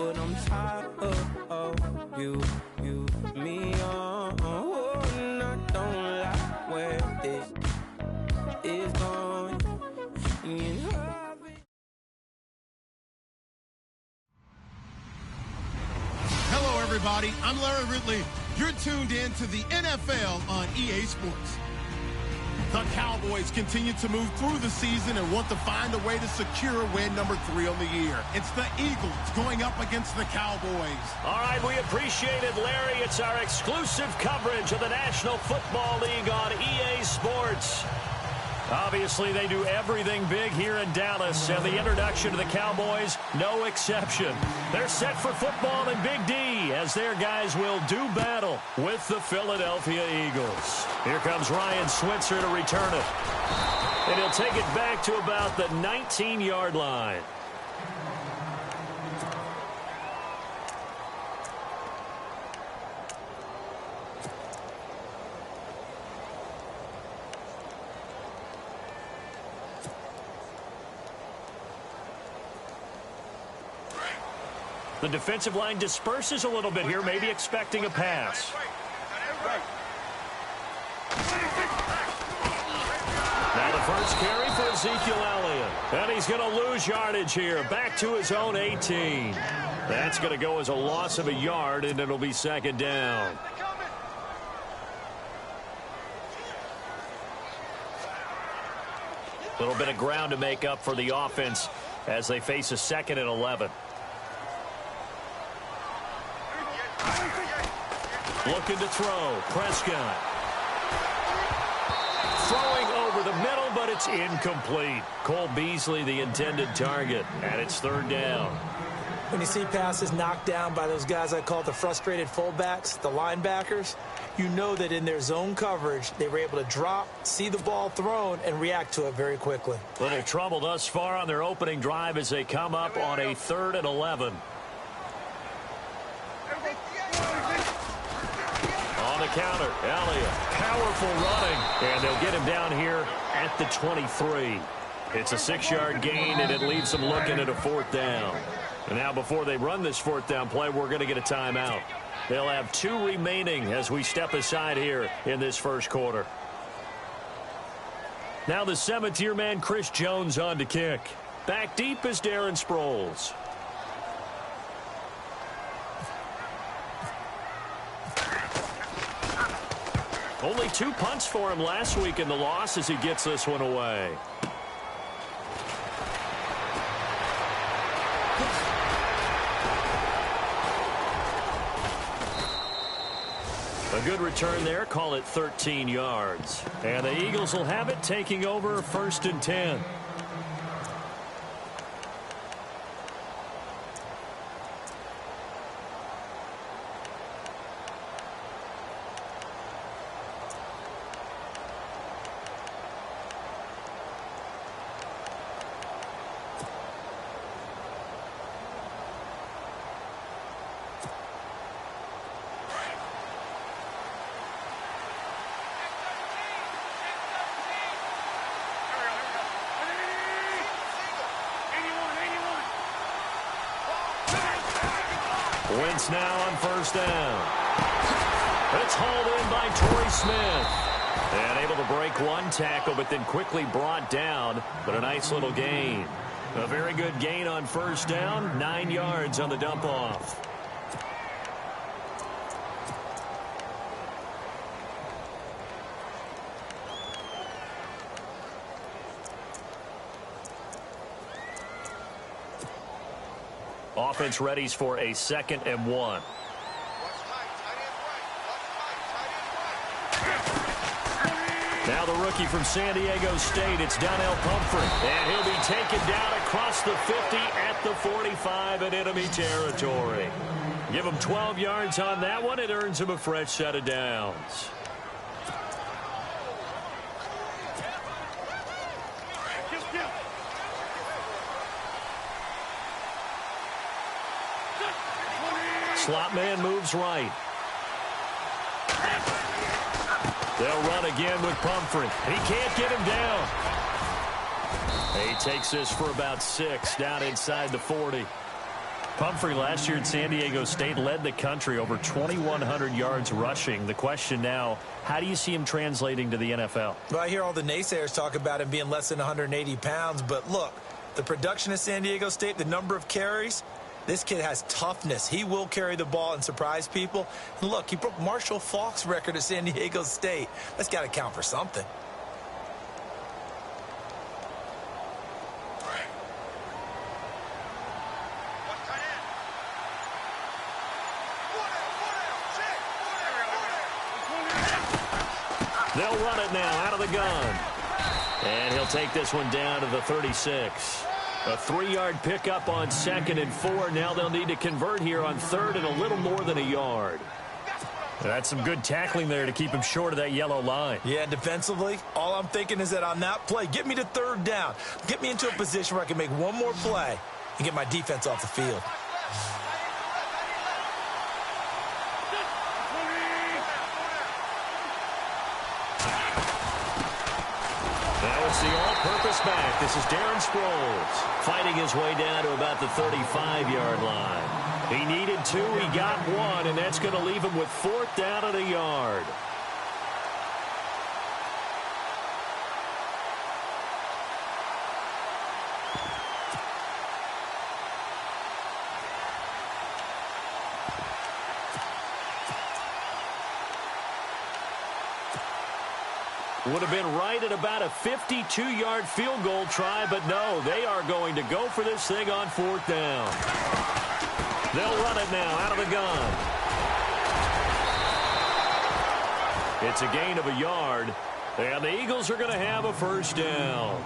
but I'm tired of you, me on. Oh, and I don't like where this is going. Hello, everybody. I'm Larry Ridley. You're tuned in to the NFL on EA Sports. The Cowboys continue to move through the season and want to find a way to secure win number 3 on the year. It's the Eagles going up against the Cowboys. All right, we appreciate it, Larry. It's our exclusive coverage of the National Football League on EA Sports. Obviously, they do everything big here in Dallas, and the introduction to the Cowboys, no exception. They're set for football in Big D, as their guys will do battle with the Philadelphia Eagles. Here comes Ryan Switzer to return it. And he'll take it back to about the 19-yard line. The defensive line disperses a little bit here, maybe expecting a pass. Now the first carry for Ezekiel Elliott. And he's going to lose yardage here, back to his own 18. That's going to go as a loss of a yard, and it'll be second down. A little bit of ground to make up for the offense as they face a 2nd and 11. Looking to throw. Prescott. Throwing over the middle, but it's incomplete. Cole Beasley, the intended target, and it's 3rd down. When you see passes knocked down by those guys I call the frustrated fullbacks, the linebackers, you know that in their zone coverage, they were able to drop, see the ball thrown, and react to it very quickly. Little trouble thus far on their opening drive as they come up on a 3rd and 11. Counter, Elliott, powerful running, and they'll get him down here at the 23. It's a 6-yard gain, and it leaves them looking at a 4th down. And now before they run this 4th down play, we're going to get a timeout. They'll have 2 remaining as we step aside here in this first quarter. Now the 7th-year man, Chris Jones, on to kick. Back deep is Darren Sproles. Only 2 punts for him last week in the loss as he gets this one away. A good return there, call it 13 yards. And the Eagles will have it, taking over 1st and 10. Wentz now on 1st down. It's hauled in by Torrey Smith. And able to break 1 tackle, but then quickly brought down. But a nice little gain. A very good gain on 1st down. 9 yards on the dump-off. Offense readies for a 2nd and 1. Now the rookie from San Diego State, it's Donnell Pumphrey. And he'll be taken down across the 50 at the 45 in enemy territory. Give him 12 yards on that one. It earns him a fresh set of downs. Slot man moves right. They'll run again with Pumphrey. He can't get him down. He takes this for about 6 down inside the 40. Pumphrey last year at San Diego State led the country over 2,100 yards rushing. The question now, how do you see him translating to the NFL? Well, I hear all the naysayers talk about him being less than 180 pounds, but look, the production at San Diego State, the number of carries, this kid has toughness. He will carry the ball and surprise people. And look, he broke Marshall Faulk's record at San Diego State. That's got to count for something. They'll run it now out of the gun. And he'll take this one down to the 36. A 3-yard pickup on 2nd and 4. Now they'll need to convert here on 3rd and a little more than a yard. That's some good tackling there to keep him short of that yellow line. Yeah, defensively, all I'm thinking is that on that play, get me to 3rd down. Get me into a position where I can make one more play and get my defense off the field. The all-purpose back. This is Darren Sproles fighting his way down to about the 35-yard line. He needed 2. He got 1, and that's going to leave him with 4th down and a yard. Would have been right at about a 52-yard field goal try, but no, they are going to go for this thing on 4th down. They'll run it now out of the gun. It's a gain of a yard, and the Eagles are going to have a 1st down.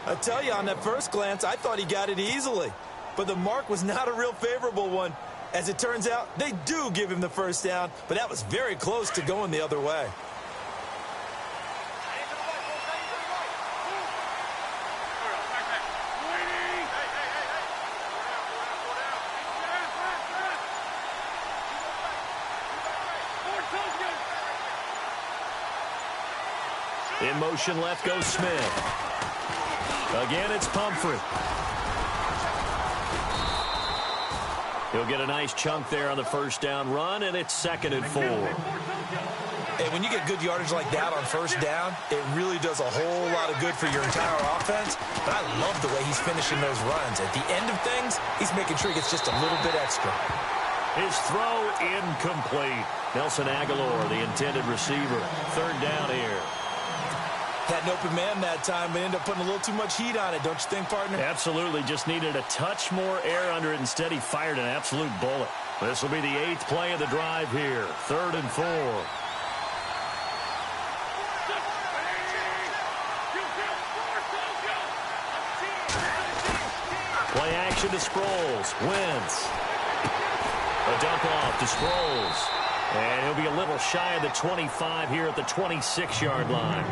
I tell you, on that first glance, I thought he got it easily, but the mark was not a real favorable one. As it turns out, they do give him the 1st down, but that was very close to going the other way. In motion left goes Smith. Again, it's Pumphrey. He'll get a nice chunk there on the 1st down run, and it's 2nd and 4. Hey, when you get good yardage like that on 1st down, it really does a whole lot of good for your entire offense. But I love the way he's finishing those runs. At the end of things, he's making sure he gets just a little bit extra. His throw incomplete. Nelson Aguilar, the intended receiver. 3rd down here. Had an open man that time, but ended up putting a little too much heat on it, don't you think, partner? Absolutely. Just needed a touch more air under it. Instead, he fired an absolute bullet. This will be the 8th play of the drive here. 3rd and 4. Play action to Sproles. Wentz. A dump off to Sproles. And he'll be a little shy of the 25 here at the 26-yard line.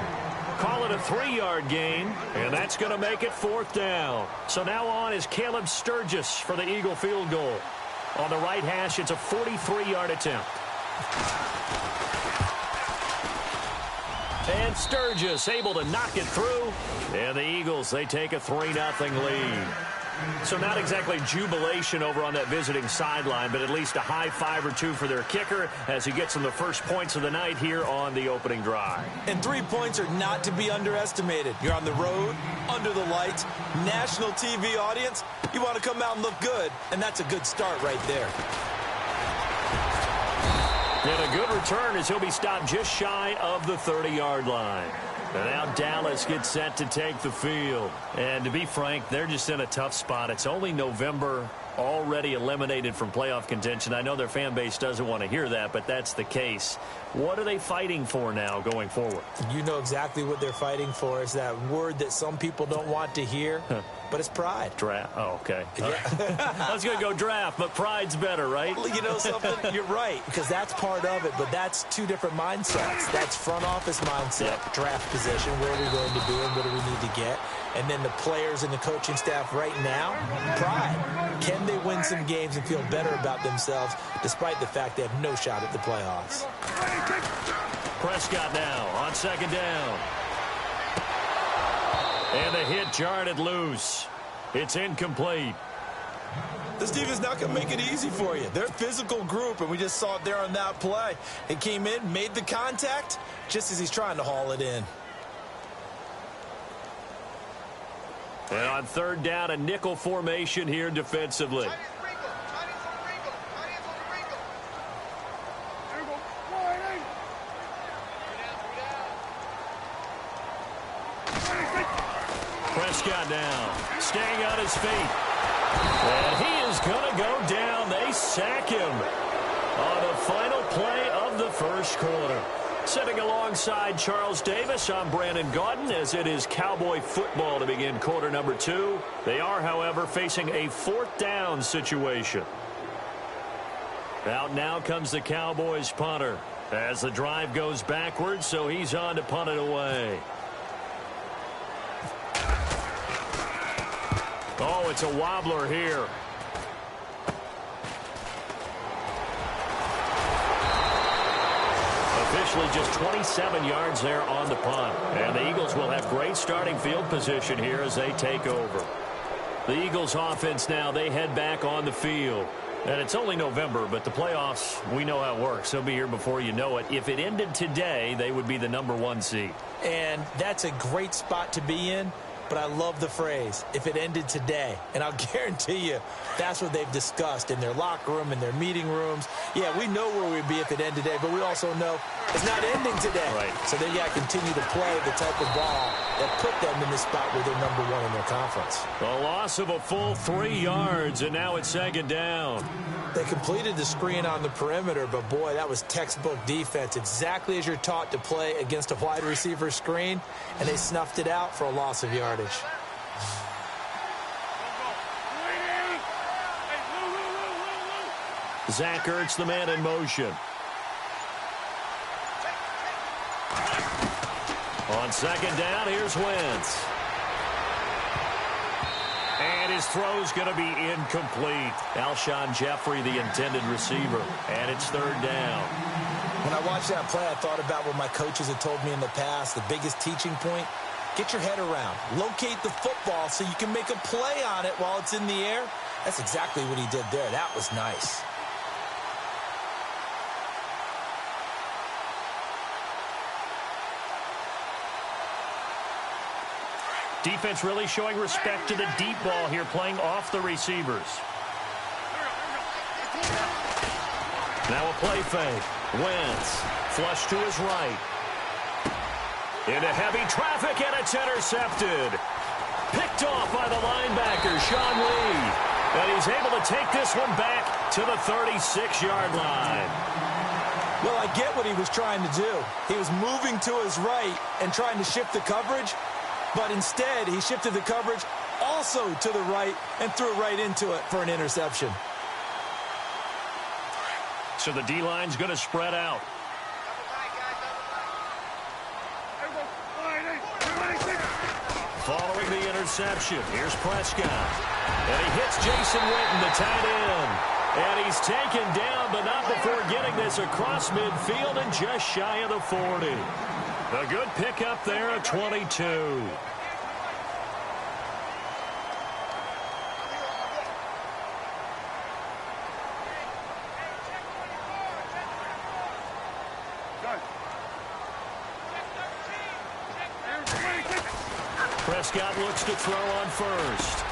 Call it a 3-yard gain, and that's going to make it 4th down. So now on is Caleb Sturgis for the Eagle field goal. On the right hash, it's a 43-yard attempt. And Sturgis able to knock it through. And the Eagles, they take a 3-0 lead. So not exactly jubilation over on that visiting sideline, but at least a high 5 or 2 for their kicker as he gets them the first points of the night here on the opening drive. And 3 points are not to be underestimated. You're on the road, under the lights, national TV audience. You want to come out and look good, and that's a good start right there. And a good return as he'll be stopped just shy of the 30-yard line. And now Dallas gets set to take the field. And to be frank, they're just in a tough spot. It's only November, already eliminated from playoff contention. I know their fan base doesn't want to hear that, but that's the case. What are they fighting for now going forward? You know exactly what they're fighting for. Is that word that some people don't want to hear, but it's pride. Draft. Oh, okay. Yeah. I was going to go draft, but pride's better, right? Well, you know something? You're right, because that's part of it, but that's 2 different mindsets. That's front office mindset, draft position, where are we going to be and what do we need to get? And then the players and the coaching staff right now, pride. Can they win some games and feel better about themselves despite the fact they have no shot at the playoffs? Prescott now on 2nd down. And the hit jarred it loose. It's incomplete. This defense not going to make it easy for you. They're a physical group, and we just saw it there on that play. He came in, made the contact, just as he's trying to haul it in. And on third down, a nickel formation here defensively. Prescott now, staying on his feet. And he is going to go down. They sack him on the final play of the first quarter. Sitting alongside Charles Davis, I'm Brandon Gaudin as it is Cowboy football to begin quarter number 2. They are, however, facing a fourth down situation. Out now comes the Cowboys punter as the drive goes backwards, so he's on to punt it away. Oh, it's a wobbler here. Officially just 27 yards there on the punt. And the Eagles will have great starting field position here as they take over. The Eagles offense now, they head back on the field. And it's only November, but the playoffs, we know how it works. They'll be here before you know it. If it ended today, they would be the #1 seed. And that's a great spot to be in. But I love the phrase, if it ended today. And I'll guarantee you, that's what they've discussed in their locker room, in their meeting rooms. Yeah, we know where we'd be if it ended today, but we also know it's not ending today. Right. So they got to continue to play the type of ball that put them in the spot where they're #1 in their conference. A loss of a full 3 yards, and now it's second down. They completed the screen on the perimeter, but boy, that was textbook defense. Exactly as you're taught to play against a wide receiver screen, and they snuffed it out for a loss of yardage. Zach Ertz, the man in motion. On second down, here's Wentz. And his throw's going to be incomplete. Alshon Jeffrey, the intended receiver. And it's third down. When I watched that play, I thought about what my coaches had told me in the past. The biggest teaching point, get your head around. Locate the football so you can make a play on it while it's in the air. That's exactly what he did there. That was nice. Defense really showing respect to the deep ball here, playing off the receivers. Now a play fake. Wentz, flush to his right. Into heavy traffic, and it's intercepted. Picked off by the linebacker, Sean Lee. And he's able to take this one back to the 36-yard line. Well, I get what he was trying to do. He was moving to his right and trying to shift the coverage. But instead, he shifted the coverage also to the right and threw right into it for an interception. So the D-line's going to spread out. Following the interception, here's Prescott. And he hits Jason Witten, the tight end. And he's taken down, but not before getting this across midfield and just shy of the 40. A good pickup there at 22. Prescott looks to throw on first.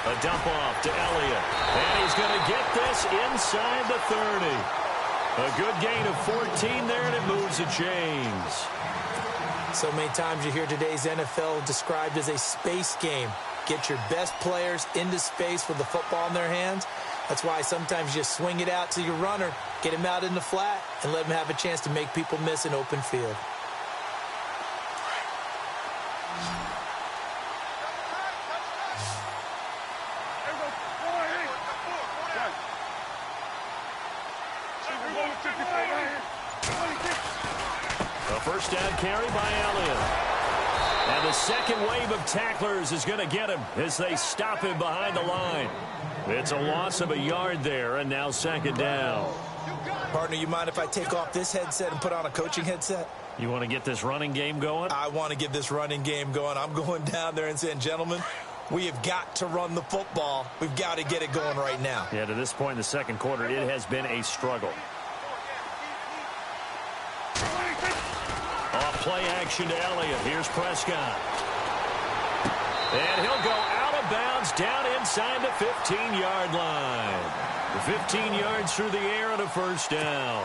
A dump off to Elliott. And he's going to get this inside the 30. A good gain of 14 there, and it moves the chains. So many times you hear today's NFL described as a space game. Get your best players into space with the football in their hands. That's why sometimes you just swing it out to your runner, get him out in the flat, and let him have a chance to make people miss an open field. A first down carry by Elliott. And the second wave of tacklers is going to get him as they stop him behind the line. It's a loss of a yard there, and now second down. Partner, you mind if I take off this headset and put on a coaching headset? You want to get this running game going? I want to get this running game going. I'm going down there and saying, gentlemen, We have got to run the football. We've got to get it going right now. Yeah, to this point in the second quarter, it has been a struggle. Off play action to Elliott. Here's Prescott. And he'll go out of bounds down inside the 15-yard line. 15 yards through the air and a first down.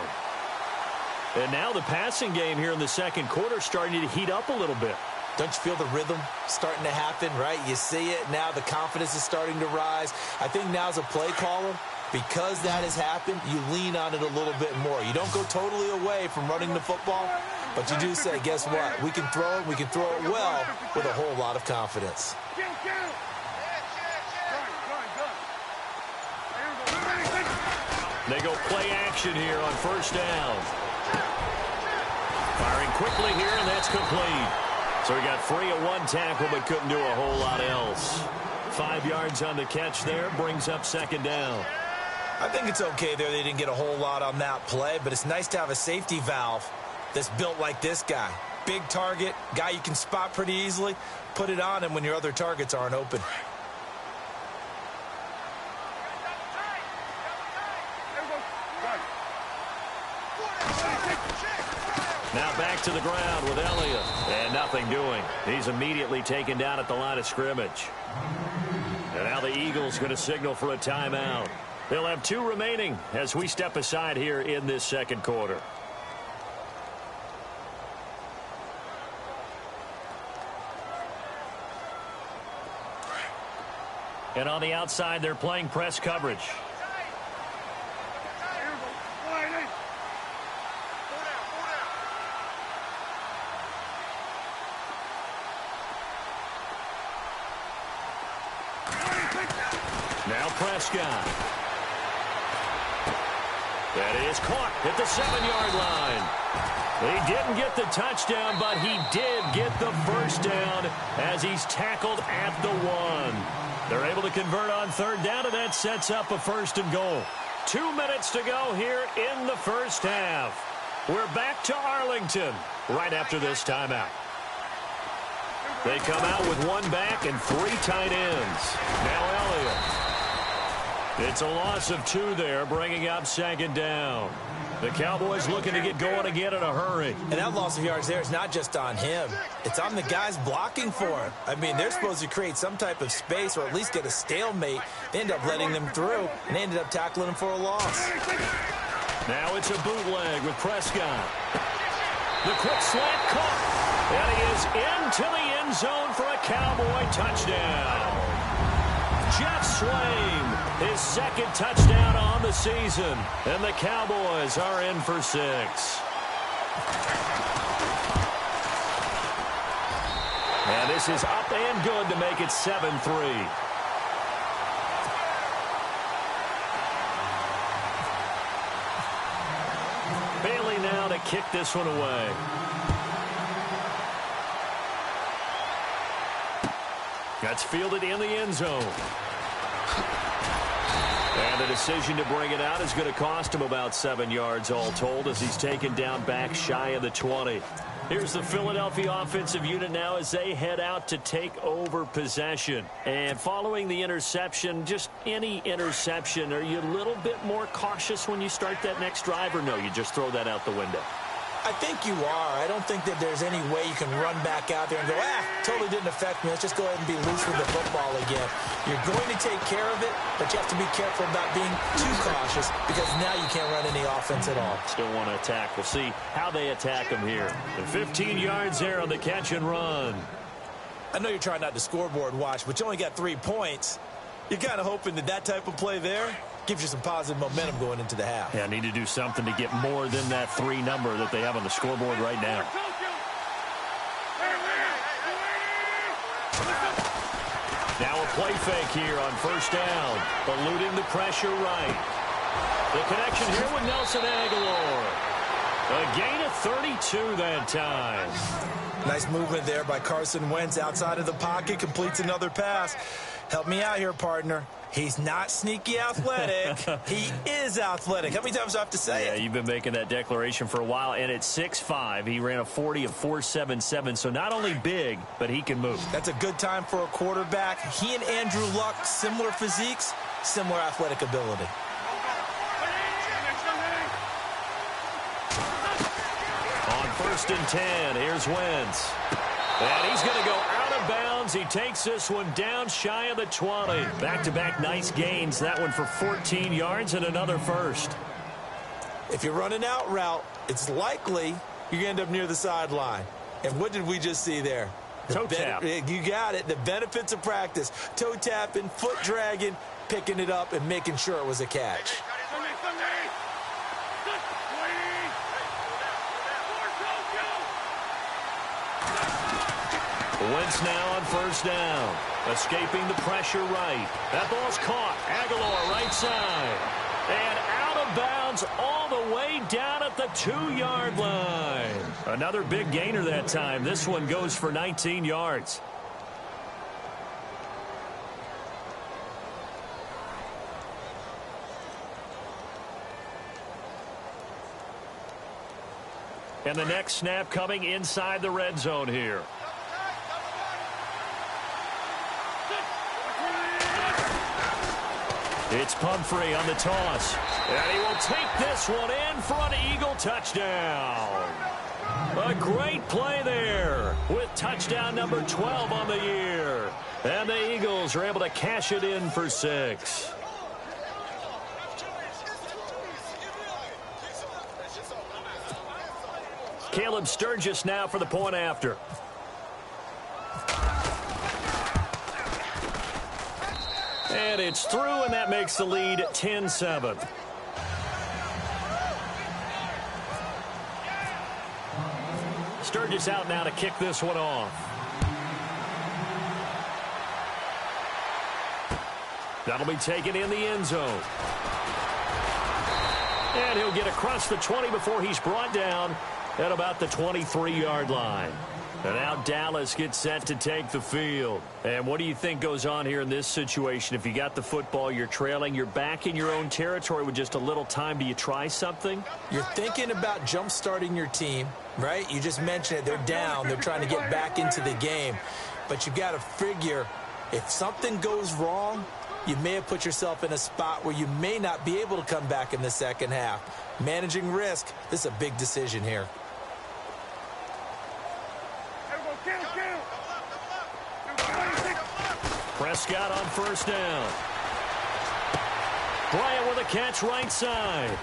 And now the passing game here in the second quarter starting to heat up a little bit. Don't you feel the rhythm starting to happen, right? You see it now. The confidence is starting to rise. I think now as a play caller, because that has happened, you lean on it a little bit more. You don't go totally away from running the football, but you do say, guess what? We can throw it. We can throw it well with a whole lot of confidence. They go play action here on first down. Firing quickly here, and that's complete. So he got free of one tackle, but couldn't do a whole lot else. 5 yards on the catch there, brings up second down. I think it's okay there. They didn't get a whole lot on that play, but it's nice to have a safety valve that's built like this guy. Big target, guy you can spot pretty easily. Put it on him when your other targets aren't open. Now back to the ground with Elliott. And nothing doing. He's immediately taken down at the line of scrimmage. And now the Eagles going to signal for a timeout. They'll have 2 remaining as we step aside here in this second quarter. And on the outside, they're playing press coverage. Now Prescott. That is caught at the 7-yard line. He didn't get the touchdown, but he did get the first down as he's tackled at the 1. They're able to convert on third down, and that sets up a first and goal. 2 minutes to go here in the first half. We're back to Arlington right after this timeout. They come out with 1 back and 3 tight ends. Now Elliott. It's a loss of 2 there, bringing up second down. The Cowboys looking to get going again in a hurry. And that loss of yards there is not just on him. It's on the guys blocking for him. I mean, they're supposed to create some type of space or at least get a stalemate. They end up letting them through, and they ended up tackling him for a loss. Now it's a bootleg with Prescott. The quick slant caught. And he is into the end zone for a Cowboy touchdown. Jeff Swain, his second touchdown on the season. And the Cowboys are in for 6. And this is up and good to make it 7-3. Bailey now to kick this one away. That's fielded in the end zone. And the decision to bring it out is going to cost him about 7 yards all told as he's taken down back shy of the 20. Here's the Philadelphia offensive unit now as they head out to take over possession. And following the interception, just any interception, are you a little bit more cautious when you start that next drive, or no, you just throw that out the window? I think you are. I don't think that there's any way you can run back out there and go, totally didn't affect me. Let's just go ahead and be loose with the football again. You're going to take care of it, but you have to be careful about being too cautious because now you can't run any offense at all. Still want to attack. We'll see how they attack them here. And 15 yards there on the catch and run. I know you're trying not to scoreboard watch, but you only got 3 points. You're kind of hoping that that type of play there gives you some positive momentum going into the half. Yeah, need to do something to get more than that 3 number that they have on the scoreboard right now. Now a play fake here on first down. Eluding the pressure right. The connection here with Nelson Aguilar. A gain of 32 that time. Nice movement there by Carson Wentz outside of the pocket, completes another pass. Help me out here, partner. He's not sneaky athletic. He is athletic. How many times do I have to say it? Yeah, you've been making that declaration for a while, and at 6'5", he ran a 40 of 4.77, so not only big, but he can move. That's a good time for a quarterback. He and Andrew Luck, similar physiques, similar athletic ability. On 1st and 10, here's Wentz. And he's going to go out of bounds. He takes this one down shy of the 20. Back-to-back nice gains. That one for 14 yards and another first. If you run an out route, it's likely you're going to end up near the sideline. And what did we just see there? Toe tap. You got it. The benefits of practice. Toe tapping, foot dragging, picking it up, and making sure it was a catch. Wentz now on 1st down. Escaping the pressure right. That ball's caught. Aguilar right side. And out of bounds all the way down at the 2-yard line. Another big gainer that time. This one goes for 19 yards. And the next snap coming inside the red zone here. It's Pumphrey on the toss. And he will take this one in for an Eagle touchdown. A great play there with touchdown number 12 on the year. And the Eagles are able to cash it in for 6. Caleb Sturgis now for the point after. And it's through, and that makes the lead 10-7. Sturgis out now to kick this one off. That'll be taken in the end zone. And he'll get across the 20 before he's brought down at about the 23-yard line. And now Dallas gets set to take the field. And what do you think goes on here in this situation? If you got the football, you're trailing, you're back in your own territory with just a little time. Do you try something? You're thinking about jump-starting your team, right? You just mentioned it. They're down. They're trying to get back into the game. But you got to figure if something goes wrong, you may have put yourself in a spot where you may not be able to come back in the second half. Managing risk, this is a big decision here. Prescott on 1st down. Bryant with a catch right side.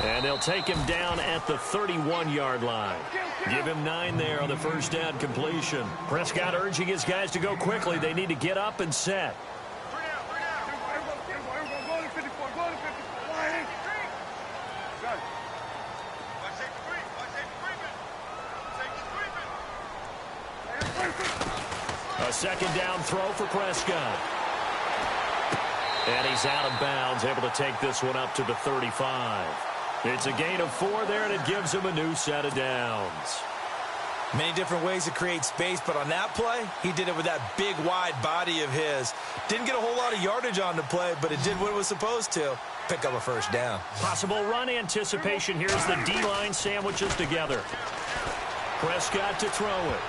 And they'll take him down at the 31-yard line. Give him 9 there on the 1st down completion. Prescott urging his guys to go quickly. They need to get up and set. A 2nd down throw for Prescott. And he's out of bounds, able to take this one up to the 35. It's a gain of 4 there, and it gives him a new set of downs. Many different ways to create space, but on that play, he did it with that big, wide body of his. Didn't get a whole lot of yardage on the play, but it did what it was supposed to. Pick up a 1st down. Possible run anticipation. Here's the D-line sandwiches together. Prescott to throw it.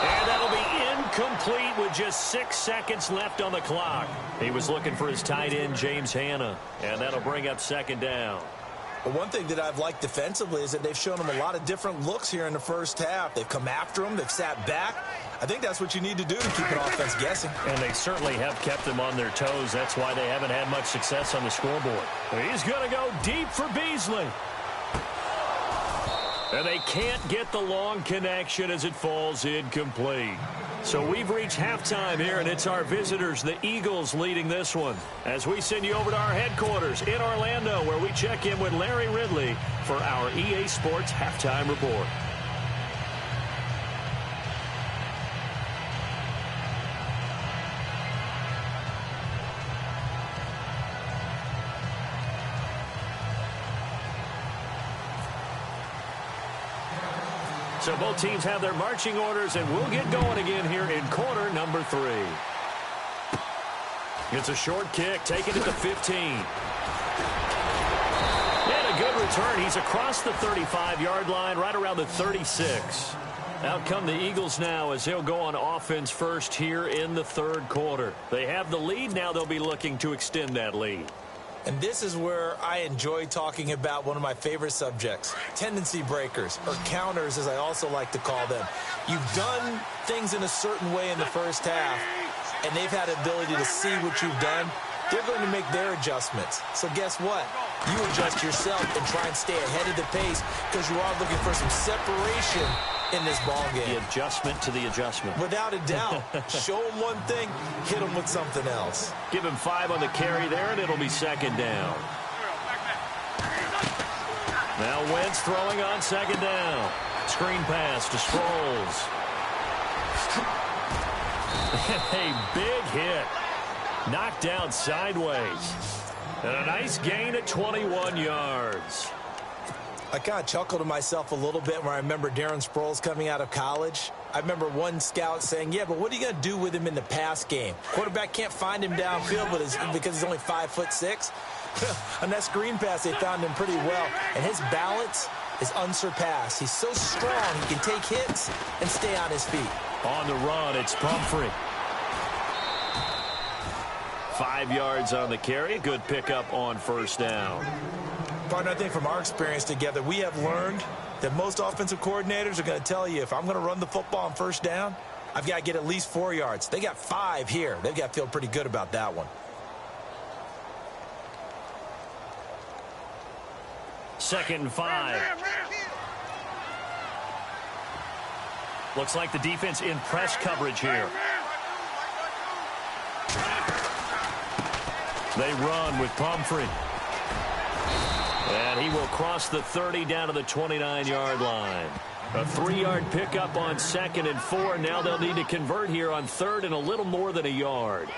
And that'll be incomplete with just 6 seconds left on the clock. He was looking for his tight end, James Hanna, and that'll bring up 2nd down. Well, one thing that I've liked defensively is that they've shown him a lot of different looks here in the first half. They've come after him. They've sat back. I think that's what you need to do to keep an offense guessing. And they certainly have kept them on their toes. That's why they haven't had much success on the scoreboard. He's going to go deep for Beasley. And they can't get the long connection as it falls incomplete. So we've reached halftime here, and it's our visitors, the Eagles, leading this one. As we send you over to our headquarters in Orlando, where we check in with Larry Ridley for our EA Sports Halftime Report. So both teams have their marching orders, and we'll get going again here in quarter number 3. It's a short kick, taken at the 15. And a good return. He's across the 35-yard line, right around the 36. Out come the Eagles now as they'll go on offense first here in the third quarter. They have the lead. Now they'll be looking to extend that lead. And this is where I enjoy talking about one of my favorite subjects, tendency breakers, or counters as I also like to call them. You've done things in a certain way in the first half, and they've had the ability to see what you've done. They're going to make their adjustments. So guess what? You adjust yourself and try and stay ahead of the pace because you are looking for some separation in this ball game. The adjustment to the adjustment. Without a doubt. Show them one thing, hit them with something else. Give him 5 on the carry there, and it'll be second down. Now Wentz throwing on second down. Screen pass to Sproles. A big hit. Knocked down sideways. And a nice gain at 21 yards. I kind of chuckled to myself a little bit when I remember Darren Sproles coming out of college. I remember one scout saying, yeah, but what are you going to do with him in the pass game? Quarterback can't find him downfield because he's only 5'6". On that screen pass, they found him pretty well. And his balance is unsurpassed. He's so strong, he can take hits and stay on his feet. On the run, it's Pumphrey. 5 yards on the carry. Good pickup on first down. Partner, I think from our experience together, we have learned that most offensive coordinators are going to tell you, if I'm going to run the football on first down, I've got to get at least 4 yards. They got 5 here. They've got to feel pretty good about that one. Second and 5. Looks like the defense in press coverage here. They run with Pumphrey. And he will cross the 30 down to the 29-yard line. A 3-yard pickup on second and 4. Now they'll need to convert here on third and a little more than a yard.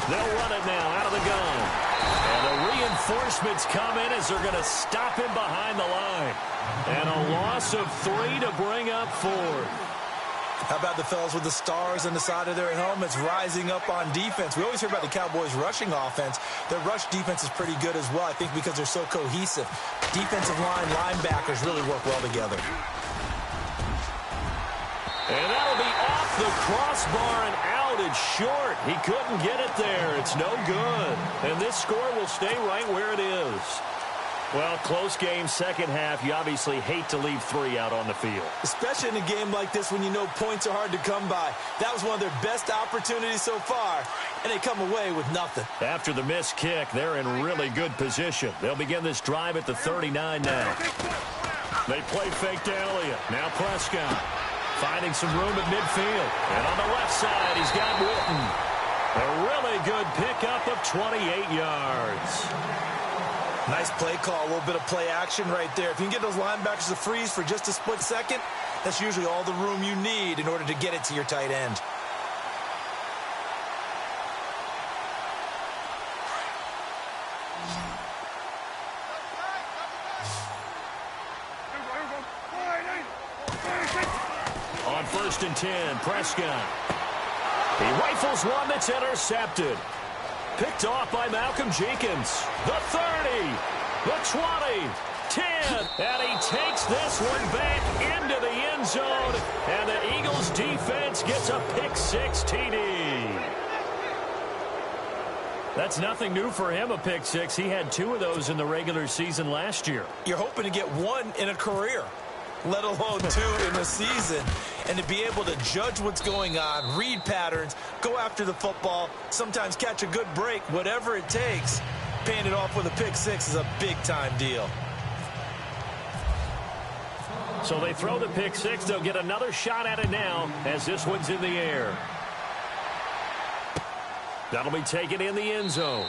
They'll run it now out of the gun. And the reinforcements come in as they're going to stop him behind the line. And a loss of 3 to bring up 4. How about the fellas with the stars on the side of their helmets rising up on defense? We always hear about the Cowboys' rushing offense. Their rush defense is pretty good as well, I think, because they're so cohesive. Defensive line, linebackers really work well together. And that'll be off the crossbar and out. It's short. He couldn't get it there. It's no good. And this score will stay right where it is. Well, close game, second half. You obviously hate to leave 3 out on the field. Especially in a game like this when you know points are hard to come by. That was one of their best opportunities so far, and they come away with nothing. After the missed kick, they're in really good position. They'll begin this drive at the 39 now. They play fake to Elliott. Now Prescott finding some room at midfield. And on the left side, he's got Witten. A really good pickup of 28 yards. Nice play call, a little bit of play action right there. If you can get those linebackers to freeze for just a split second, that's usually all the room you need in order to get it to your tight end. On 1st and 10, Prescott. He rifles one that's intercepted. Picked off by Malcolm Jenkins. The 30, the 20, 10, and he takes this one back into the end zone, and the Eagles defense gets a pick-6 TD. That's nothing new for him, a pick-6. He had 2 of those in the regular season last year. You're hoping to get 1 in a career, let alone 2 in the season. And to be able to judge what's going on, read patterns, go after the football, sometimes catch a good break, whatever it takes, paying it off with a pick-6 is a big-time deal. So they throw the pick-6. They'll get another shot at it now as this one's in the air. That'll be taken in the end zone.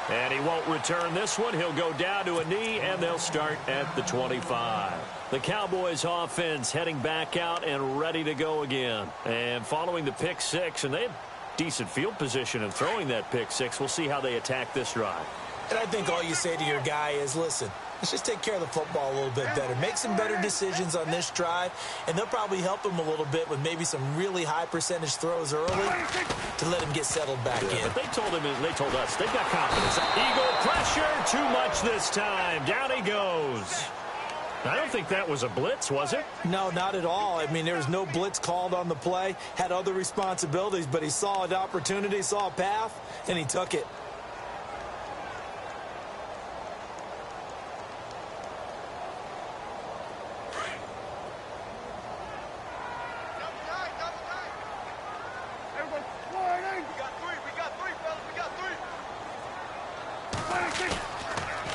And he won't return this one. He'll go down to a knee, and they'll start at the 25. The Cowboys offense heading back out and ready to go again. And following the pick six, and they have decent field position in throwing that pick six. We'll see how they attack this drive. And I think all you say to your guy is, listen, let's just take care of the football a little bit better. Make some better decisions on this drive, and they'll probably help him a little bit with maybe some really high percentage throws early to let him get settled back in. But they told him, and they told us, they've got confidence. Eagle pressure, too much this time. Down he goes. I don't think that was a blitz, was it? No, not at all. I mean, there was no blitz called on the play. Had other responsibilities, but he saw an opportunity, saw a path, and he took it.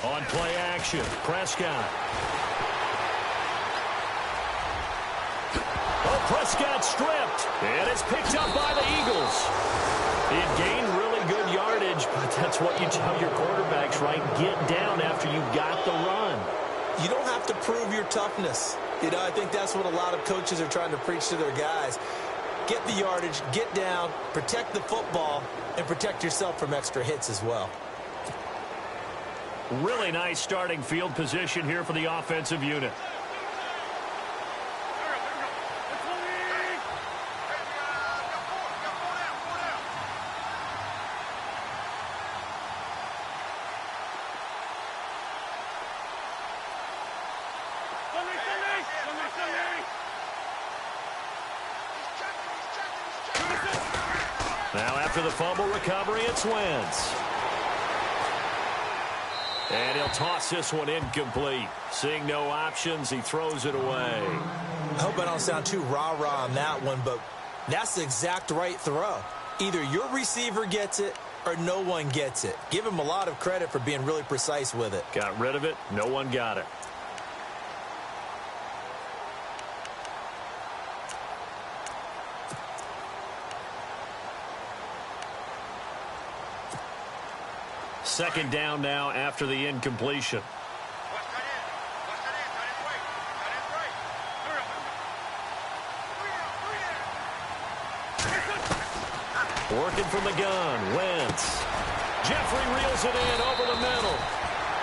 On play action, Prescott. Oh, Prescott stripped, and it's picked up by the Eagles. It gained really good yardage, but that's what you tell your quarterbacks, right? Get down after you got the run. You don't have to prove your toughness. You know, I think that's what a lot of coaches are trying to preach to their guys. Get the yardage, get down, protect the football, and protect yourself from extra hits as well. Really nice starting field position here for the offensive unit. Now after the fumble recovery, it's Wentz. And he'll toss this one incomplete. Seeing no options, he throws it away. I hope I don't sound too rah-rah on that one, but that's the exact right throw. Either your receiver gets it or no one gets it. Give him a lot of credit for being really precise with it. Got rid of it. No one got it. Second down now after the incompletion. Working from the gun, Wentz. Jeffrey reels it in over the middle.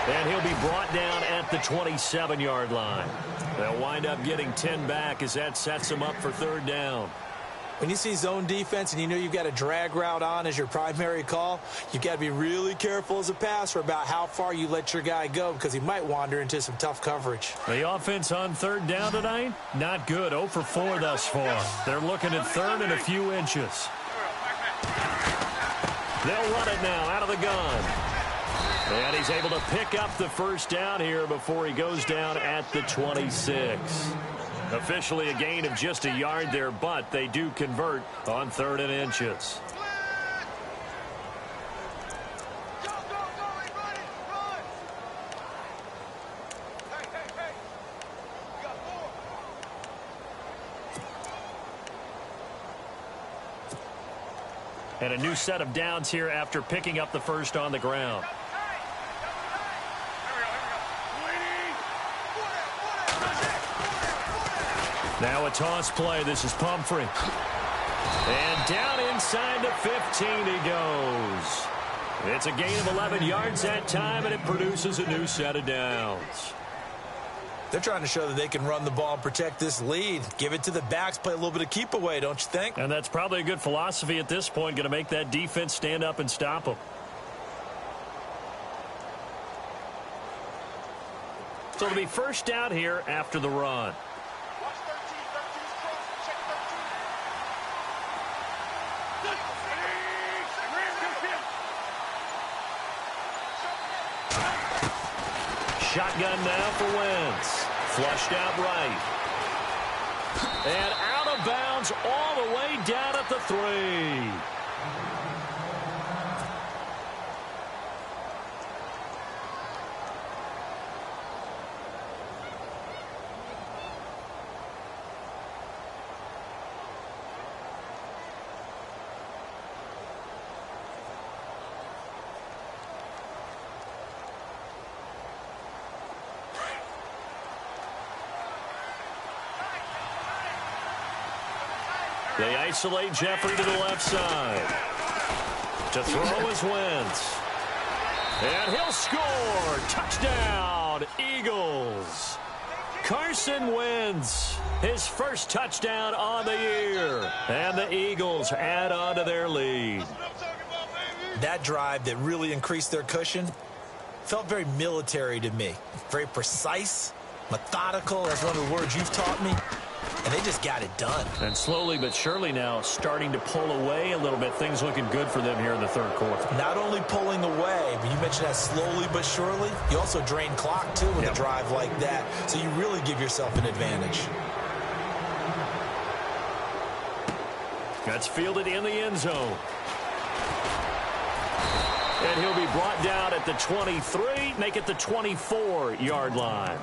And he'll be brought down at the 27-yard line. They'll wind up getting 10 back as that sets them up for third down. When you see zone defense and you know you've got a drag route on as your primary call, you've got to be really careful as a passer about how far you let your guy go because he might wander into some tough coverage. The offense on third down tonight, not good. 0 for 4 thus far. They're looking at third and a few inches. They'll run it now out of the gun. And he's able to pick up the first down here before he goes down at the 26. Officially a gain of just a yard there, but they do convert on third and inches. And a new set of downs here after picking up the first on the ground. Now a toss play. This is Pumphrey. And down inside the 15 he goes. It's a gain of 11 yards that time, and it produces a new set of downs. They're trying to show that they can run the ball and protect this lead. Give it to the backs, play a little bit of keep away, don't you think? And that's probably a good philosophy at this point, going to make that defense stand up and stop them. So it'll be first down here after the run. Shotgun now for Wentz. Flushed out right. And out of bounds all the way down at the 3. They isolate Jeffrey to the left side. To throw is Wentz. And he'll score. Touchdown, Eagles. Carson Wentz, his first touchdown on the year. And the Eagles add on to their lead. That drive that really increased their cushion felt very military to me. Very precise, methodical. That's one of the words you've taught me. And they just got it done. And slowly but surely now starting to pull away a little bit. Things looking good for them here in the third quarter. Not only pulling away, but you mentioned that slowly but surely. You also drain clock, too, with a drive like that. So you really give yourself an advantage. That's fielded in the end zone. And he'll be brought down at the 23, make it the 24-yard line.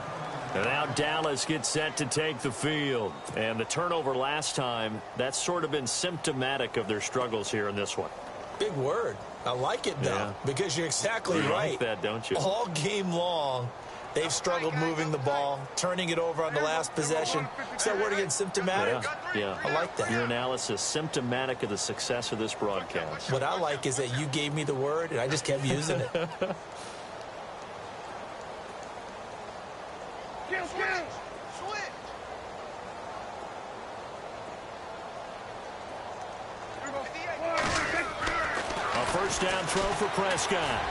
And now Dallas gets set to take the field. And the turnover last time, that's sort of been symptomatic of their struggles here in this one. Big word. I like it, though, because you're exactly right. You like that, don't you? All game long, they've struggled moving the ball, turning it over on the last possession. Is that word again, symptomatic? Yeah. I like that. Your analysis, symptomatic of the success of this broadcast. What I like is that you gave me the word, and I just kept using it. First down throw for Prescott.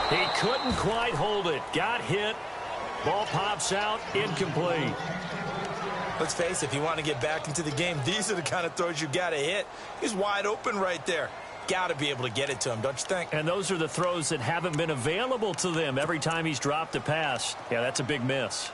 He couldn't quite hold it. Got hit. Ball pops out. Incomplete. Let's face it, if you want to get back into the game, these are the kind of throws you got to hit. He's wide open right there. Got to be able to get it to him, don't you think? And those are the throws that haven't been available to them every time he's dropped a pass. Yeah, that's a big miss.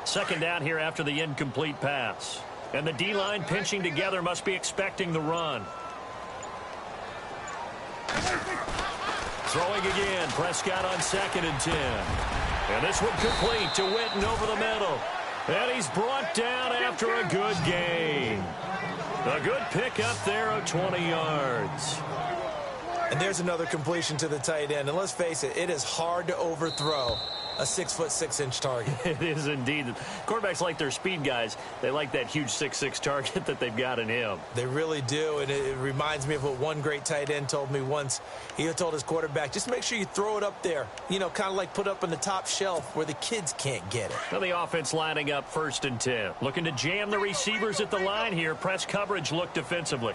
Second down here after the incomplete pass. And the D-line pinching together must be expecting the run. Throwing again. Prescott on 2nd and 10. And this one complete to Witten over the middle. And he's brought down after a good gain. A good pickup there of 20 yards. And there's another completion to the tight end. And let's face it, it is hard to overthrow a 6'6" target. It is indeed. Quarterbacks like their speed guys. They like that huge 6'6" target that they've got in him. They really do, and it reminds me of what one great tight end told me once. He told his quarterback, just make sure you throw it up there. You know, kind of like put up on the top shelf where the kids can't get it. Well, the offense lining up 1st and 10. Looking to jam the receivers at the line here. Press coverage look defensively.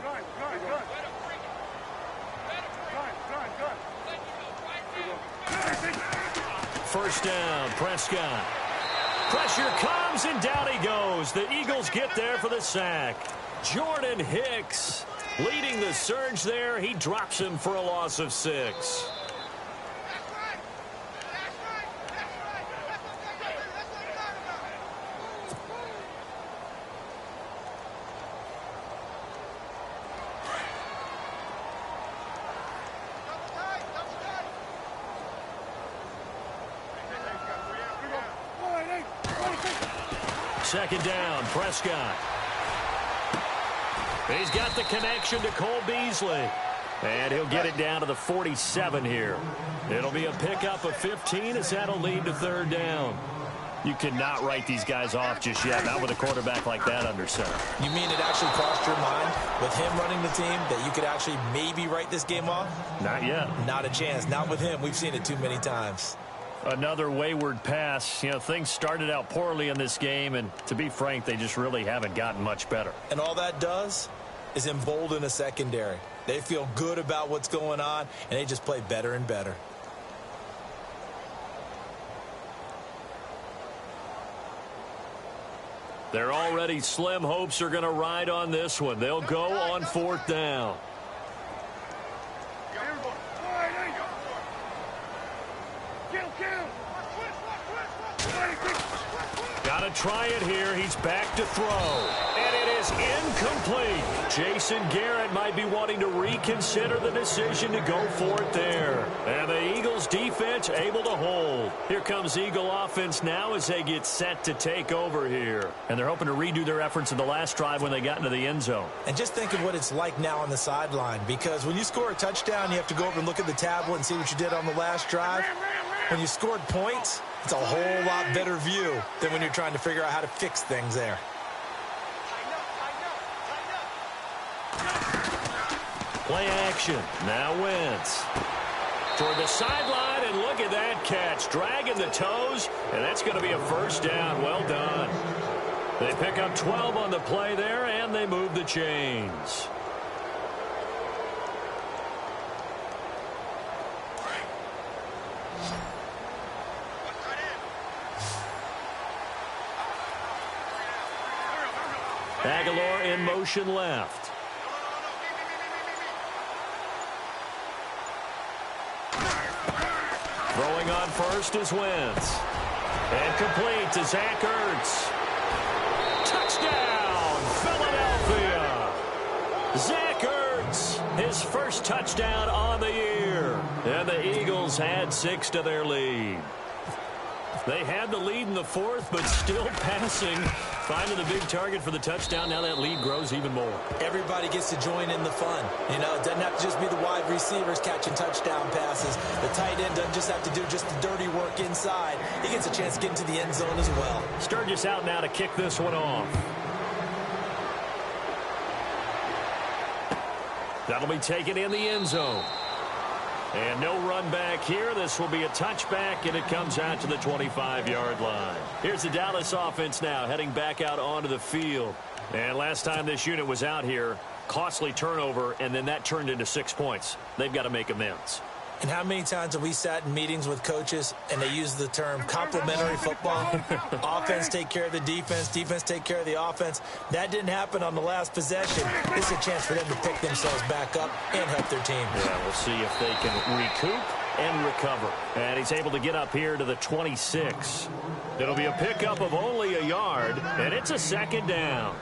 First down, Prescott. Pressure comes, and down he goes. The Eagles get there for the sack. Jordan Hicks leading the surge there. He drops him for a loss of 6. Second down, Prescott. He's got the connection to Cole Beasley. And he'll get it down to the 47 here. It'll be a pickup of 15 as that'll lead to 3rd down. You cannot write these guys off just yet, not with a quarterback like that under center. You mean it actually crossed your mind with him running the team that you could actually maybe write this game off? Not yet. Not a chance. Not with him. We've seen it too many times. Another wayward pass. You know, things started out poorly in this game, and to be frank, they just really haven't gotten much better. And all that does is embolden a secondary. They feel good about what's going on, and they just play better and better. Their already slim hopes are going to ride on this one. They'll go on 4th down. Got to try it here. He's back to throw. And it is incomplete. Jason Garrett might be wanting to reconsider the decision to go for it there. And the Eagles defense able to hold. Here comes Eagle offense now as they get set to take over here. And they're hoping to redo their efforts in the last drive when they got into the end zone. And just think of what it's like now on the sideline, because when you score a touchdown, you have to go over and look at the tablet and see what you did on the last drive. When you scored points, it's a whole lot better view than when you're trying to figure out how to fix things there. Play action. Now Wentz. Toward the sideline, and look at that catch. Dragging the toes, and that's going to be a first down. Well done. They pick up 12 on the play there, and they move the chains. Aguilar in motion left. Throwing on first is Wentz. And complete to Zach Ertz. Touchdown, Philadelphia. Zach Ertz, his first touchdown on the year. And the Eagles had 6 to their lead. They had the lead in the fourth, but still passing. Finding the big target for the touchdown. Now that lead grows even more. Everybody gets to join in the fun. You know, it doesn't have to just be the wide receivers catching touchdown passes. The tight end doesn't just have to do just the dirty work inside. He gets a chance to get into the end zone as well. Sturgis out now to kick this one off. That'll be taken in the end zone. And no run back here. This will be a touchback, and it comes out to the 25-yard line. Here's the Dallas offense now heading back out onto the field. And last time this unit was out here, costly turnover, and then that turned into 6 points. They've got to make amends. And how many times have we sat in meetings with coaches and they use the term complementary football? Offense take care of the defense, defense take care of the offense. That didn't happen on the last possession. This is a chance for them to pick themselves back up and help their team. Yeah, we'll see if they can recoup and recover. And he's able to get up here to the 26. It'll be a pickup of only a yard, and it's a second down.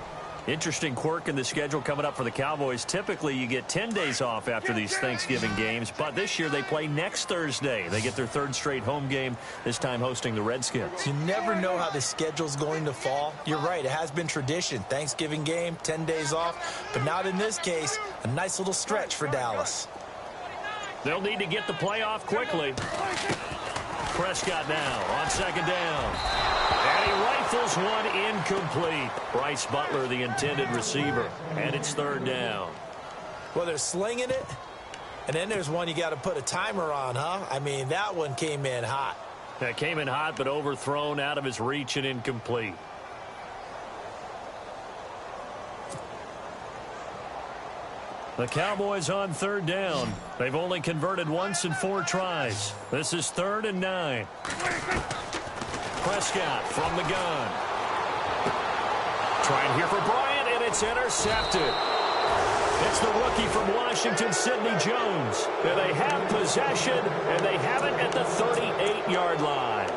Interesting quirk in the schedule coming up for the Cowboys. Typically, you get 10 days off after these Thanksgiving games, but this year they play next Thursday. They get their 3rd straight home game, this time hosting the Redskins. You never know how the schedule's going to fall. You're right, it has been tradition. Thanksgiving game, 10 days off, but not in this case. A nice little stretch for Dallas. They'll need to get the play off quickly. Prescott now on second down. And he rifles one incomplete. Bryce Butler, the intended receiver. And it's 3rd down. Well, they're slinging it. And then there's one you got to put a timer on, huh? I mean, that one came in hot. That came in hot, but overthrown, out of his reach and incomplete. The Cowboys on 3rd down. They've only converted once in 4 tries. This is 3rd and 9. Prescott from the gun. Trying here for Bryant, and it's intercepted. It's the rookie from Washington, Sidney Jones. And they have possession, and they have it at the 38-yard line.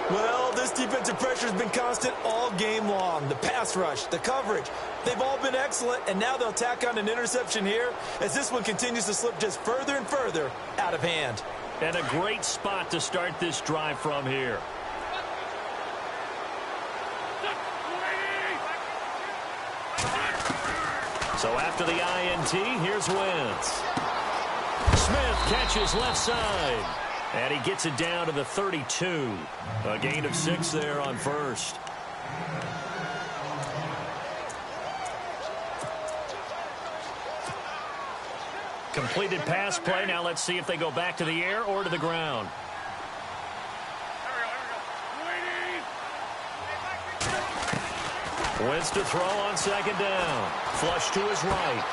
Well, this defensive pressure has been constant all game long. The pass rush, the coverage, they've all been excellent, and now they'll tack on an interception here as this one continues to slip just further and further out of hand. And a great spot to start this drive from here. So after the INT, here's Wentz. Smith catches left side. And he gets it down to the 32. A gain of 6 there on first. Completed pass play. Now let's see if they go back to the air or to the ground. Wentz to throw on second down. Flush to his right.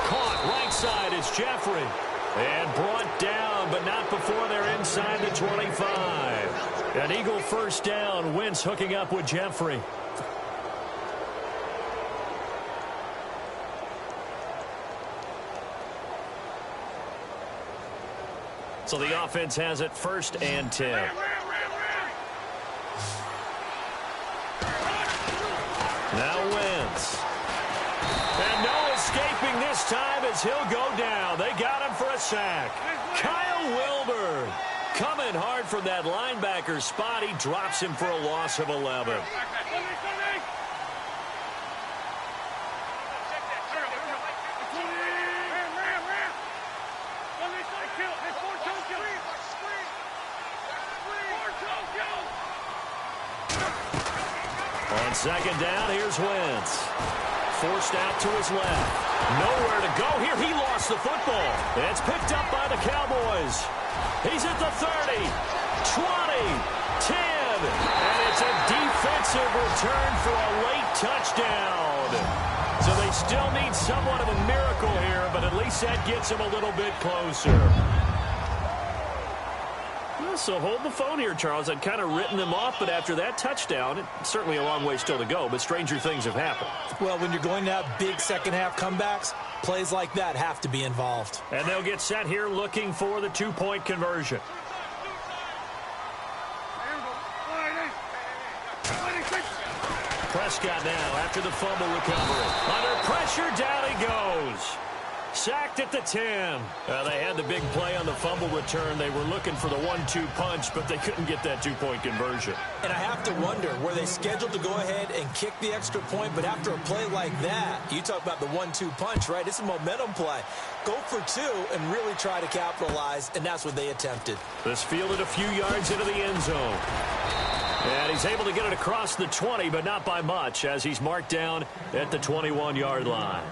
Caught right side is Jeffrey. And brought down, but not before they're inside the 25. An Eagle first down. Wentz hooking up with Jeffrey. So the offense has it 1st and 10. Now Wentz. Wentz. And no escaping this time as he'll go down. They got him for a sack. Kyle Wilbur coming hard from that linebacker spot. He drops him for a loss of 11. On second down, here's Wentz. Forced out to his left. Nowhere to go here. He lost the football. It's picked up by the Cowboys. He's at the 30, 20, 10. And it's a defensive return for a late touchdown. So they still need somewhat of a miracle here, but at least that gets them a little bit closer. So hold the phone here, Charles. I'd kind of written them off, but after that touchdown, it's certainly a long way still to go, but stranger things have happened. Well, when you're going to have big second-half comebacks, plays like that have to be involved. And they'll get set here looking for the two-point conversion. Prescott now after the fumble recovery. Under pressure, down he goes. Sacked at the 10. They had the big play on the fumble return. They were looking for the 1-2 punch, but they couldn't get that two-point conversion. And I have to wonder, were they scheduled to go ahead and kick the extra point? But after a play like that, you talk about the 1-2 punch, right? It's a momentum play. Go for two and really try to capitalize, and that's what they attempted. This fielded a few yards into the end zone. And he's able to get it across the 20, but not by much, as he's marked down at the 21-yard line.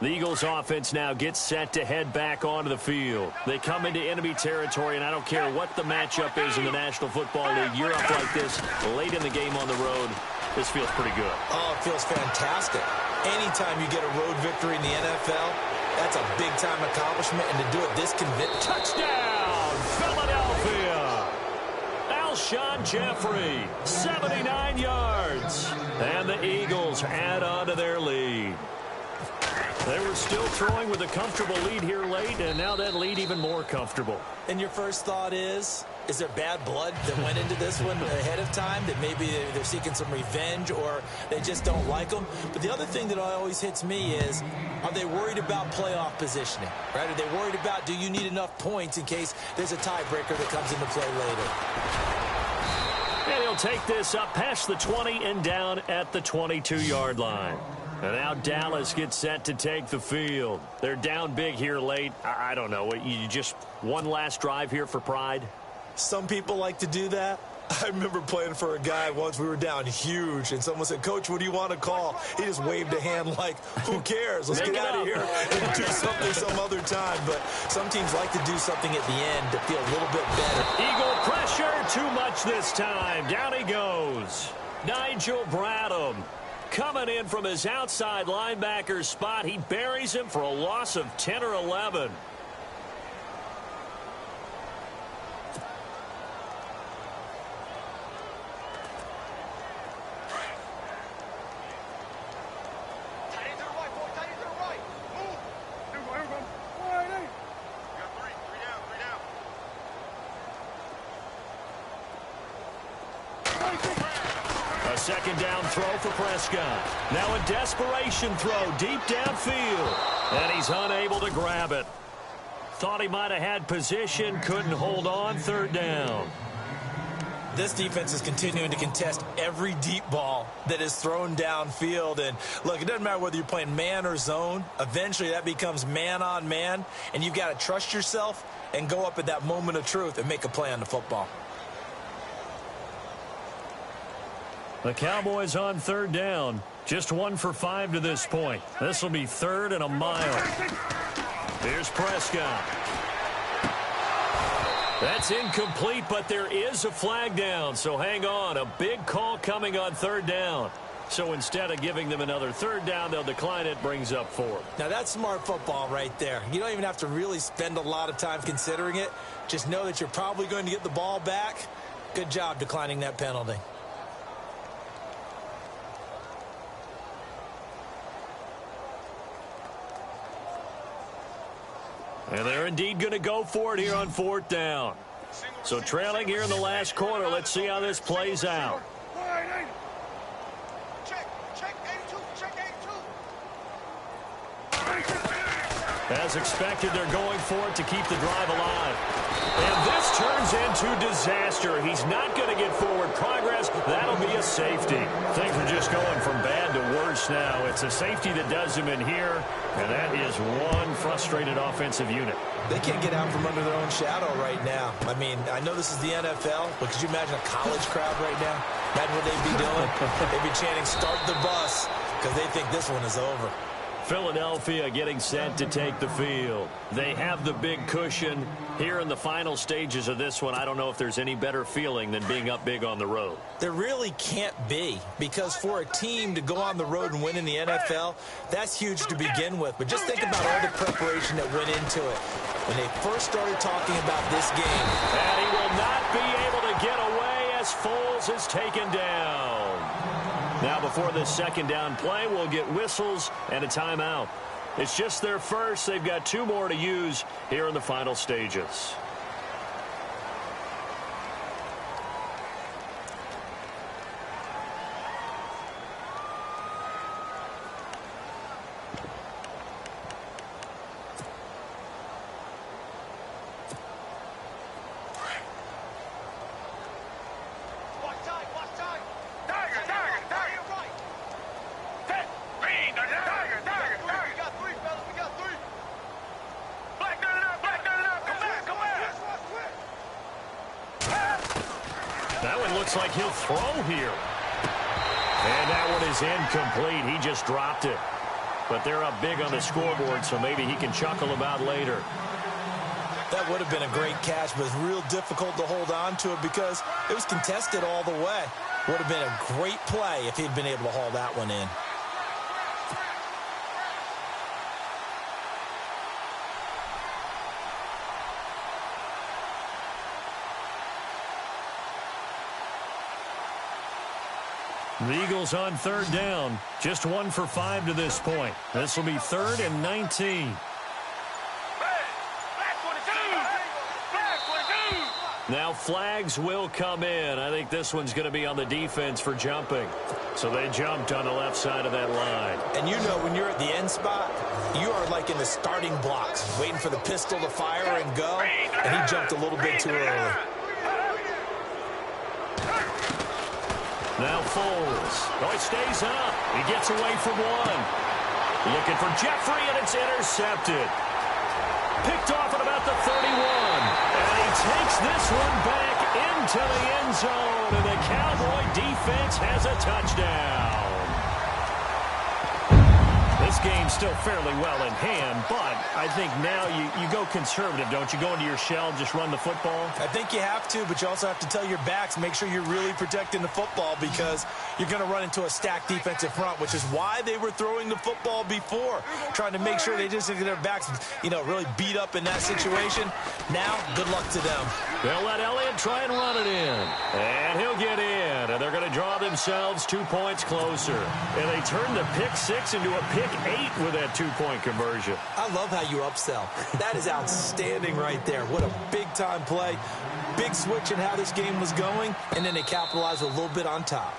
The Eagles offense now gets set to head back onto the field. They come into enemy territory, and I don't care what the matchup is in the National Football League. You're up like this late in the game on the road. This feels pretty good. Oh, it feels fantastic. Anytime you get a road victory in the NFL, that's a big-time accomplishment, and to do it this convincing. Touchdown, Philadelphia! Alshon Jeffrey, 79 yards. And the Eagles add on to their lead. They were still throwing with a comfortable lead here late, and now that lead even more comfortable. And your first thought is there bad blood that went into this one ahead of time, that maybe they're seeking some revenge or they just don't like them? But the other thing that always hits me is, are they worried about playoff positioning, right? Are they worried about, do you need enough points in case there's a tiebreaker that comes into play later? And he'll take this up past the 20 and down at the 22-yard line. And now Dallas gets set to take the field. They're down big here late. I don't know. You just one last drive here for pride? Some people like to do that. I remember playing for a guy once. We were down huge, and someone said, "Coach, what do you want to call?" He just waved a hand like, who cares? Let's get out of here and do something some other time. But some teams like to do something at the end to feel a little bit better. Eagle pressure, too much this time. Down he goes. Nigel Bradham coming in from his outside linebacker spot. He buries him for a loss of 10 or 11. Second down throw for Prescott. Now a desperation throw deep downfield. And he's unable to grab it. Thought he might have had position, couldn't hold on. Third down. This defense is continuing to contest every deep ball that is thrown downfield. And look, it doesn't matter whether you're playing man or zone. Eventually that becomes man on man. And you've got to trust yourself and go up at that moment of truth and make a play on the football. The Cowboys on third down. Just 1 for 5 to this point. This will be third and a mile. Here's Prescott. That's incomplete, but there is a flag down. So hang on. A big call coming on third down. So instead of giving them another third down, they'll decline it. Brings up 4. Now that's smart football right there. You don't even have to really spend a lot of time considering it. Just know that you're probably going to get the ball back. Good job declining that penalty. And they're indeed going to go for it here on 4th down. So trailing here in the last quarter. Let's see how this plays out. As expected, they're going for it to keep the drive alive. And this turns into disaster. He's not going to get forward progress. That'll be a safety. Things are just going from bad to worse now. It's a safety that does him in here, and that is one frustrated offensive unit. They can't get out from under their own shadow right now. I mean, I know this is the NFL, but could you imagine a college crowd right now? Imagine what they'd be doing. They'd be chanting, "Start the bus," because they think this one is over. Philadelphia getting set to take the field. They have the big cushion. Here in the final stages of this one, I don't know if there's any better feeling than being up big on the road. There really can't be, because for a team to go on the road and win in the NFL, that's huge to begin with. But just think about all the preparation that went into it when they first started talking about this game. And he will not be able to get away as Foles is taken down. Now, before this 2nd down play, we'll get whistles and a timeout. It's just their first. They've got 2 more to use here in the final stages. Looks like he'll throw here. And that one is incomplete. He just dropped it. But they're up big on the scoreboard, so maybe he can chuckle about later. That would have been a great catch, but it's real difficult to hold on to it because it was contested all the way. Would have been a great play if he'd been able to haul that one in. The Eagles on 3rd down. Just 1 for 5 to this point. This will be 3rd and 19. Now flags will come in. I think this one's going to be on the defense for jumping. So they jumped on the left side of that line. And you know when you're at the end spot, you are like in the starting blocks, waiting for the pistol to fire and go. And he jumped a little bit too early. Now Foles. Oh, he stays up. He gets away from one. Looking for Jeffrey, and it's intercepted. Picked off at about the 31. And he takes this one back into the end zone. And the Cowboy defense has a touchdown. This game's still fairly well in hand, but I think now you go conservative, don't you? Go into your shell, just run the football? I think you have to, but you also have to tell your backs, make sure you're really protecting the football because you're going to run into a stacked defensive front, which is why they were throwing the football before, trying to make sure they just get their backs, really beat up in that situation. Now, good luck to them. They'll let Elliott try and run it in, and he'll get in, and they're going to draw themselves 2 points closer. And they turn the pick 6 into a pick 8 with that 2-point conversion. I love how you upsell. That is outstanding right there. What a big-time play. Big switch in how this game was going, and then they capitalized a little bit on top.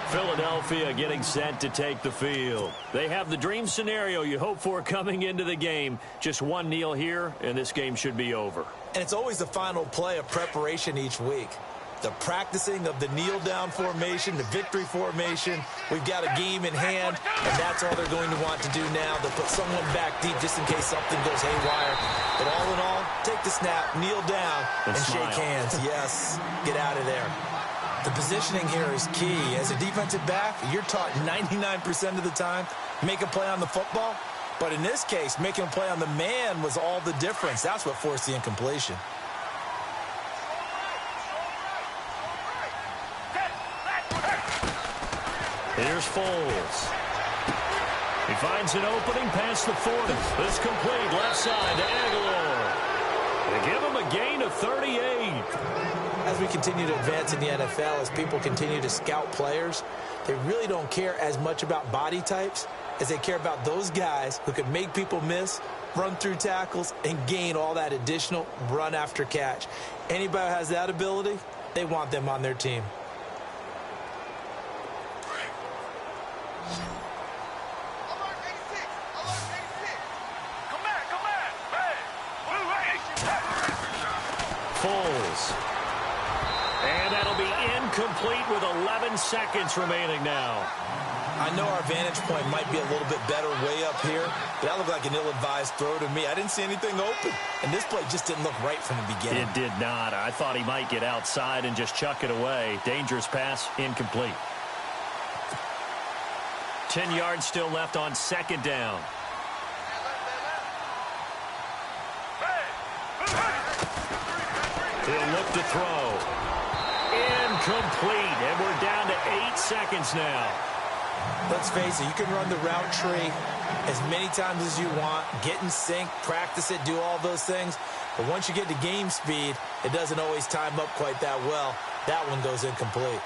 Philadelphia getting set to take the field. They have the dream scenario you hope for coming into the game. Just one kneel here, and this game should be over. And it's always the final play of preparation each week. The practicing of the kneel-down formation, the victory formation. We've got a game in hand, and that's all they're going to want to do now. They'll put someone back deep just in case something goes haywire. But all in all, take the snap, kneel down, and shake hands. Yes, get out of there. The positioning here is key. As a defensive back, you're taught 99% of the time, make a play on the football. But in this case, making a play on the man was all the difference. That's what forced the incompletion. Here's Foles. He finds an opening past the 40. This complete left side to Aguilar. They give him a gain of 38. As we continue to advance in the NFL, as people continue to scout players, they really don't care as much about body types. is they care about those guys who can make people miss, run through tackles, and gain all that additional run after catch. Anybody who has that ability, they want them on their team. Foles. And that'll be incomplete with 11 seconds remaining now. I know our vantage point might be a little bit better way up here, but that looked like an ill-advised throw to me. I didn't see anything open, and this play just didn't look right from the beginning. It did not. I thought he might get outside and just chuck it away. Dangerous pass, incomplete. 10 yards still left on second down. He'll look to throw. Incomplete, and we're down to 8 seconds now. Let's face it, you can run the route tree as many times as you want, get in sync, practice it, do all those things. But once you get to game speed, it doesn't always time up quite that well. That one goes incomplete.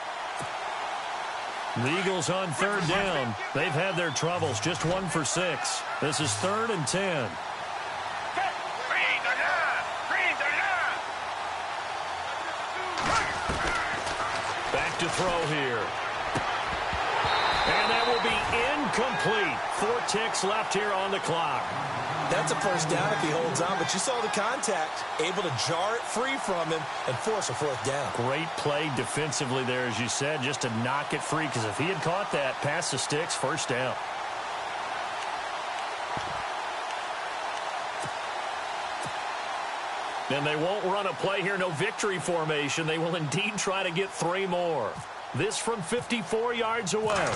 The Eagles on third down. They've had their troubles, just 1 for 6. This is 3rd and 10. Back to throw here. And that will be incomplete. 4 ticks left here on the clock. That's a first down if he holds on, but you saw the contact, able to jar it free from him and force a 4th down. Great play defensively there, as you said, just to knock it free, because if he had caught that, past the sticks, first down. And they won't run a play here, no victory formation. They will indeed try to get 3 more. This from 54 yards away.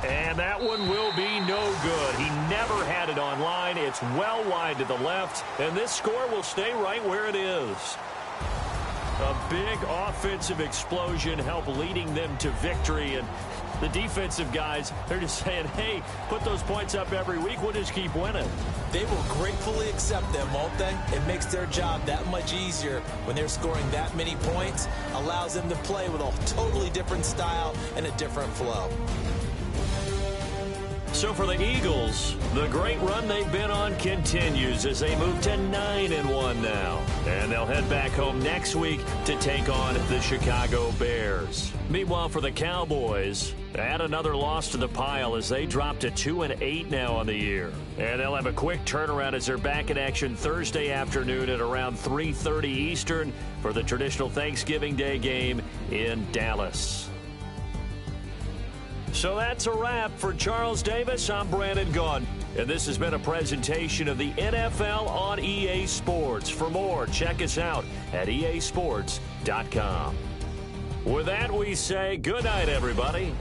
And that one will be no good. He never had it on line. It's well wide to the left, and this score will stay right where it is. A big offensive explosion helped leading them to victory, and the defensive guys, they're just saying, hey, put those points up every week. We'll just keep winning. They will gratefully accept them, won't they? It makes their job that much easier when they're scoring that many points. Allows them to play with a totally different style and a different flow. So for the Eagles, the great run they've been on continues as they move to 9-1 now. And they'll head back home next week to take on the Chicago Bears. Meanwhile, for the Cowboys, add another loss to the pile as they drop to 2-8 now on the year. And they'll have a quick turnaround as they're back in action Thursday afternoon at around 3:30 Eastern for the traditional Thanksgiving Day game in Dallas. So that's a wrap. For Charles Davis, I'm Brandon Gaudin. And this has been a presentation of the NFL on EA Sports. For more, check us out at easports.com. With that, we say good night, everybody.